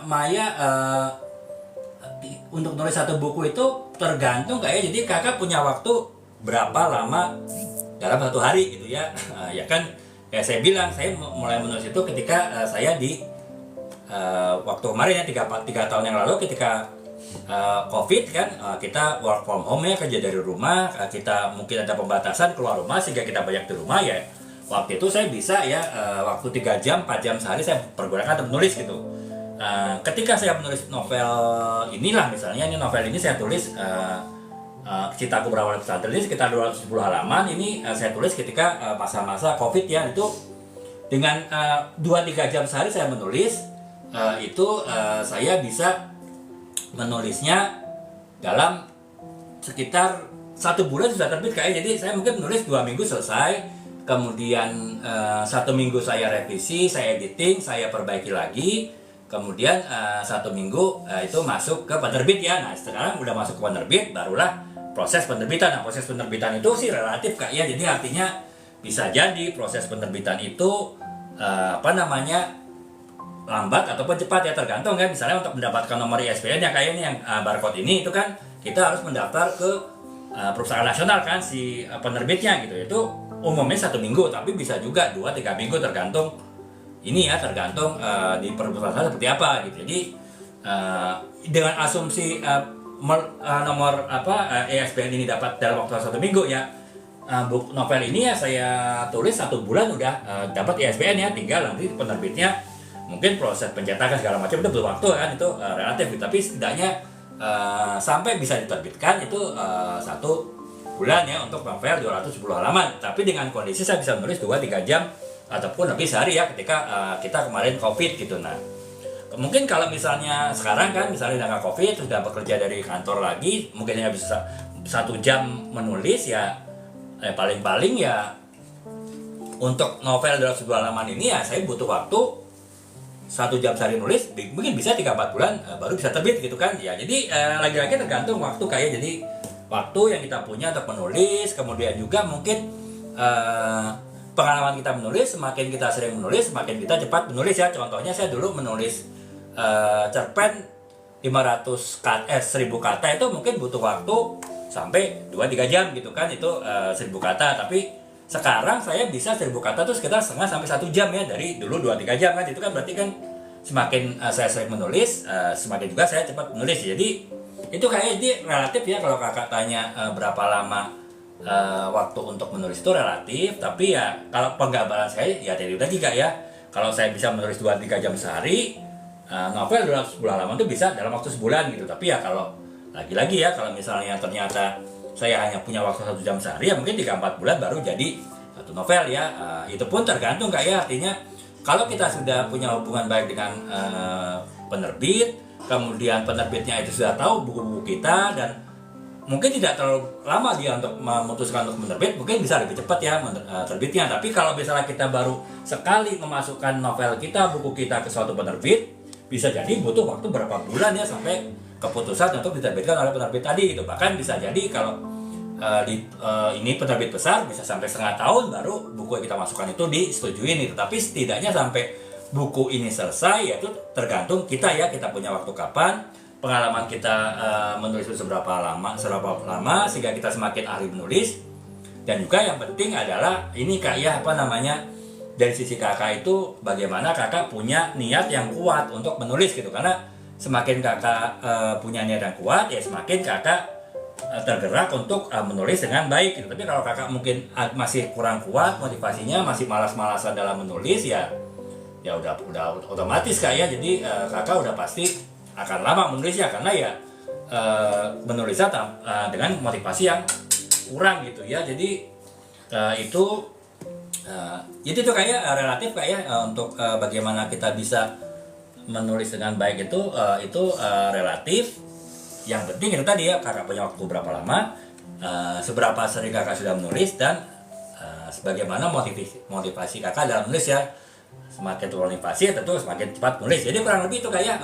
Maya, untuk nulis satu buku itu tergantung kayak, jadi kakak punya waktu berapa lama dalam satu hari gitu ya. Ya kan, kayak saya bilang, saya mulai menulis itu ketika saya di waktu kemarin ya, 3 tahun yang lalu ketika COVID kan, kita work from home ya, kerja dari rumah, kita mungkin ada pembatasan keluar rumah sehingga kita banyak di rumah ya. Waktu itu saya bisa ya, waktu 3 jam, 4 jam sehari saya pergunakan untuk menulis gitu. Ketika saya menulis novel inilah, misalnya ini novel ini saya tulis, Cintaku Berawal Pesantren ini sekitar 210 halaman, ini saya tulis ketika masa-masa COVID ya, itu dengan 2-3 jam sehari saya menulis, saya bisa menulisnya dalam sekitar 1 bulan sudah terbit kayak. Jadi saya mungkin menulis 2 minggu selesai, kemudian 1 minggu saya revisi, saya editing, saya perbaiki lagi, kemudian 1 minggu itu masuk ke penerbit ya. Nah sekarang udah masuk ke penerbit, barulah proses penerbitan. Nah proses penerbitan itu sih relatif kak ya, jadi artinya bisa jadi proses penerbitan itu lambat ataupun cepat ya, tergantung kan. Misalnya untuk mendapatkan nomor ISBN yang kayak ini, yang barcode ini, itu kan kita harus mendaftar ke perusahaan nasional kan, si penerbitnya gitu. Itu umumnya 1 minggu, tapi bisa juga 2-3 minggu, tergantung ini ya, tergantung di perusahaan seperti apa gitu. Jadi dengan asumsi nomor ISBN ini dapat dalam waktu 1 minggu ya, buku novel ini ya saya tulis 1 bulan udah dapat ISBN ya, tinggal nanti penerbitnya mungkin proses pencetakan segala macam itu butuh waktu kan, itu relatif, tapi setidaknya sampai bisa diterbitkan itu 1 bulan ya untuk novel 210 halaman. Tapi dengan kondisi saya bisa menulis 2-3 jam ataupun lebih sehari ya, ketika kita kemarin COVID gitu. Nah mungkin kalau misalnya sekarang kan, misalnya dengan COVID sudah bekerja dari kantor lagi, mungkin hanya bisa 1 jam menulis ya, paling-paling ya untuk novel 210 halaman ini ya saya butuh waktu 1 jam sehari nulis, mungkin bisa 3-4 bulan baru bisa terbit gitu kan ya. Jadi lagi-lagi tergantung waktu kayak, jadi waktu yang kita punya untuk menulis, kemudian juga mungkin pengalaman kita menulis, semakin kita sering menulis semakin kita cepat menulis ya. Contohnya saya dulu menulis cerpen 1000 kata itu mungkin butuh waktu sampai 2-3 jam gitu kan, itu 1000 kata. Tapi sekarang saya bisa 1000 kata tuh sekitar setengah sampai 1 jam ya, dari dulu 2-3 jam kan. Itu kan berarti kan semakin saya sering menulis, semakin juga saya cepat menulis. Jadi itu kayaknya jadi relatif ya. Kalau kakak tanya berapa lama waktu untuk menulis, itu relatif. Tapi ya kalau penggambaran saya ya dari tadi kak ya, kalau saya bisa menulis 2-3 jam sehari, novel 210 halaman itu bisa dalam waktu sebulan gitu. Tapi ya kalau lagi-lagi ya, kalau misalnya ternyata saya hanya punya waktu 1 jam sehari ya, mungkin 3-4 bulan baru jadi 1 novel ya. Itu pun tergantung kak ya, artinya kalau kita sudah punya hubungan baik dengan penerbit, kemudian penerbitnya itu sudah tahu buku-buku kita, dan mungkin tidak terlalu lama dia untuk memutuskan untuk menerbit, mungkin bisa lebih cepat ya terbitnya. Tapi kalau misalnya kita baru sekali memasukkan novel kita, buku kita ke suatu penerbit, bisa jadi butuh waktu berapa bulan ya sampai keputusan untuk diterbitkan oleh penerbit tadi gitu. Bahkan bisa jadi kalau ini penerbit besar bisa sampai setengah tahun baru buku yang kita masukkan itu disetujuin gitu. Tapi setidaknya sampai buku ini selesai ya, itu tergantung kita ya, kita punya waktu kapan, pengalaman kita menulis itu seberapa lama sehingga kita semakin ahli menulis. Dan juga yang penting adalah ini kak ya, dari sisi kakak itu bagaimana kakak punya niat yang kuat untuk menulis gitu. Karena semakin kakak punya niat yang kuat ya, semakin kakak tergerak untuk menulis dengan baik gitu. Tapi kalau kakak mungkin masih kurang kuat motivasinya, masih malas-malasan dalam menulis ya udah otomatis kak ya. Jadi kakak udah pasti akan lama menulisnya, karena ya menulisnya dengan motivasi yang kurang gitu ya. Jadi itu kayak relatif kayak untuk bagaimana kita bisa menulis dengan baik itu relatif. Yang penting itu tadi ya, kakak punya waktu berapa lama, seberapa sering kakak sudah menulis, dan sebagaimana motivasi kakak dalam menulis ya. Semakin termotivasi tentu semakin cepat menulis. Jadi kurang lebih itu kayak